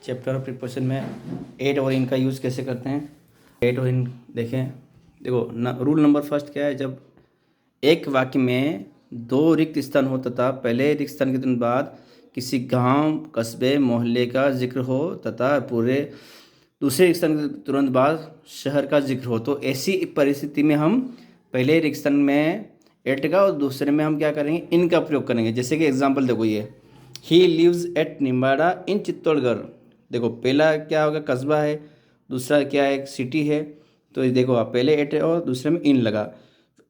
Chapter of preposition में eight और इन का यूज़ कैसे करते हैं। एट और इन देखें, देखो रूल नंबर फर्स्ट क्या है। जब एक वाक्य में दो रिक्त स्थान हो तथा पहले रिक्त स्थान के तुरंत बाद किसी गांव, कस्बे, मोहल्ले का जिक्र हो तथा पूरे दूसरे रिक्त स्थान के तुरंत बाद शहर का जिक्र हो, तो ऐसी परिस्थिति में हम पहले रिक्त स्थान में एट का और दूसरे में हम क्या करेंगे, इन का प्रयोग करेंगे। जैसे कि एग्जाम्पल देखो, ये ही लिव्स एट निम्बाड़ा इन चित्तौड़गढ़। देखो पहला क्या होगा, कस्बा है, दूसरा क्या है, एक सिटी है। तो ये देखो आप पहले एट और दूसरे में इन लगा।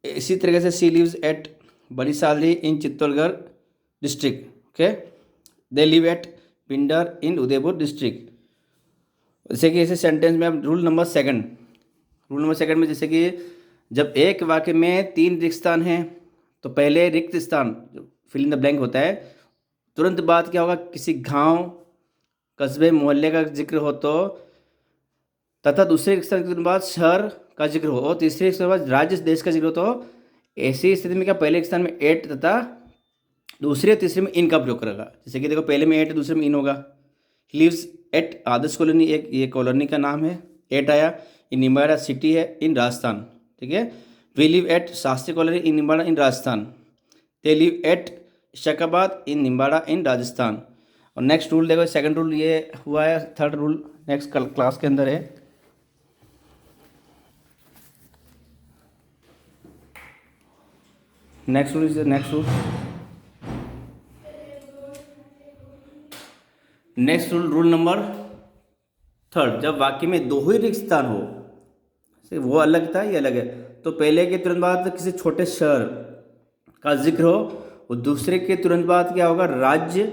इसी तरीके से she lives at Bari Sadri in Chittorgarh district. Okay, they live at Pindar in Udaipur district. जैसे कि ऐसे सेंटेंस में अब रूल नंबर सेकंड में जैसे कि जब एक वाक्य में तीन रिक्त स्थान हैं तो पहले रिक्त स्थान जो फिल इन द ब्लैंक होता है, तुरंत बाद क्या होगा, किसी गांव, कस्बे, मोहल्ले का जिक्र हो तो, तथा दूसरे रिक्त स्थान के तुरंत बाद शहर का जिक्र हो और तीसरे रिक्त स्थान के बाद राज्य, देश का जिक्र हो, तो ऐसी स्थिति में क्या पहले रिक्त स्थान में एट तथा दूसरे तीसरे में इन का प्रयोग करेगा। जैसे कि देखो पहले में एट दूसरे में इन होगा। लिव्स एट आदर्श कॉलोनी, एक ये कॉलोनी का नाम है, एट आया। इन निम्बाड़ा सिटी है इन राजस्थान, ठीक है। We live at Shastri colony in Nimbahera in Rajasthan. They live at Shakabad in Nimbahera in Rajasthan. और नेक्स्ट रूल देखो, सेकंड रूल ये हुआ है। थर्ड रूल नेक्स्ट क्लास के अंदर है। नेक्स्ट रूल नंबर थर्ड, जब वाक्य में दो ही रिक्त स्थान हो, वो अलग था, ये अलग है, तो पहले के तुरंत बाद किसी छोटे शहर का जिक्र हो और दूसरे के तुरंत बाद क्या होगा, राज्य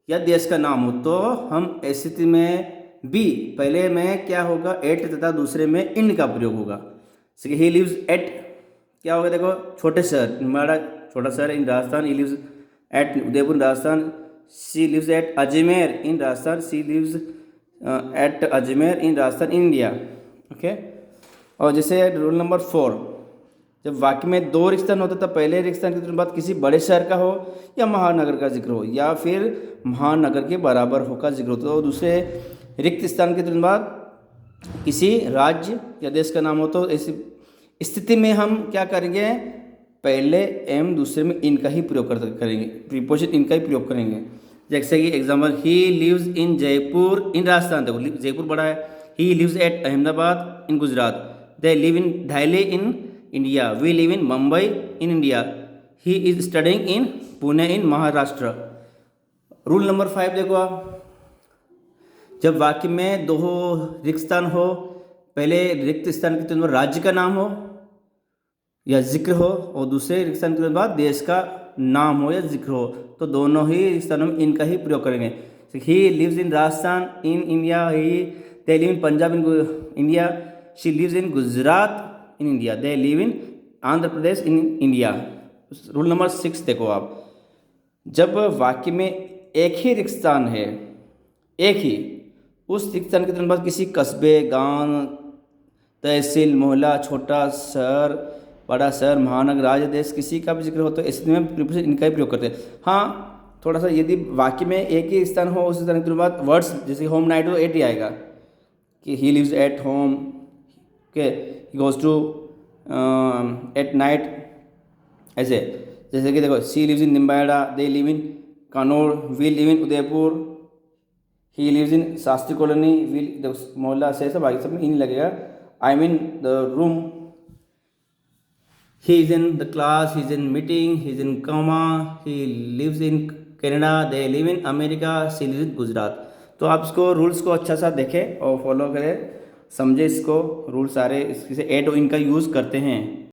या देश का नाम हो, तो हम ऐसी स्थिति में बी पहले में क्या होगा, एट तथा दूसरे में इन का प्रयोग होगा। जैसे ही लिव्स एट क्या होगा, देखो छोटे शहर, निम्बाड़ा छोटा शहर in Rajasthan. He lives at Udaipur Rajasthan. She lives at Ajmer in Rajasthan. She lives at Ajmer in Rajasthan India. Okay. और जैसे रूल नंबर 4, जब वाक्य में दो रिक्त स्थान होता था, पहले रिक्त स्थान के तुरंत बाद किसी बड़े शहर का हो या महानगर का जिक्र हो या फिर महानगर के बराबर हो का जिक्र हो, तो दूसरे रिक्त स्थान के तुरंत बाद किसी राज्य या देश का नाम हो, तो ऐसी स्थिति में हम क्या करेंगे, पहले एम दूसरे में इनका ही प्रयोग करेंगे, प्रीपोजिशन इनका ही प्रयोग करेंगे। जैसे कि example, he lives in Jaipur in Rajasthan. देखो जयपुर बड़ा है। He lives at Ahmedabad in Gujarat. They live in Delhi in India. We live in Mumbai in India. He is studying in Pune in Maharashtra. Rule number 5 देखो आप, जब वाक्य में दो रिक्त स्थान हो, पहले रिक्त स्थान के तुरंत राज्य का नाम हो या जिक्र हो और दूसरे रिक्त स्थान के बाद देश का नाम हो या जिक्र हो, तो दोनों ही स्थानों में इनका ही प्रयोग करेंगे। He lives in Rajasthan in India. They live in Punjab in India. She lives in Gujarat in India. They live in Andhra Pradesh in India. Rule number 6 देखो आप, जब वाक्य में एक ही रिक्त स्थान है, एक ही, उस रिक्त स्थान के तुरंत बाद किसी कस्बे, गांव, तहसील, मोहल्ला, छोटा शहर, बड़ा शहर, महानगर, राज्य, देश किसी का भी जिक्र हो, तो इसमें हम प्रीपोजिशन इनका ही प्रयोग करते हैं। हाँ, थोड़ा सा यदि वाक्य में एक ही स्थान हो, उस स्थान के बाद वर्ड्स जैसे होम नाइट हो, एट ही आएगा कि he lives at home, okay, he goes to at night. ऐसे जैसे कि देखो, she lives in Nimbahera. They live in Kanor. We live in Udaipur. He lives in Shastri colony. We मोहल्ला से सब आगे सब में इन लगेगा। I mean the room. He is in the class, he is in meeting, he is in coma, he lives in Canada, they live in America, she lives in Gujarat. तो आप इसको रूल्स को अच्छा सा देखें और फॉलो करें, समझे इसको, रूल सारे इससे एड इनका यूज़ करते हैं।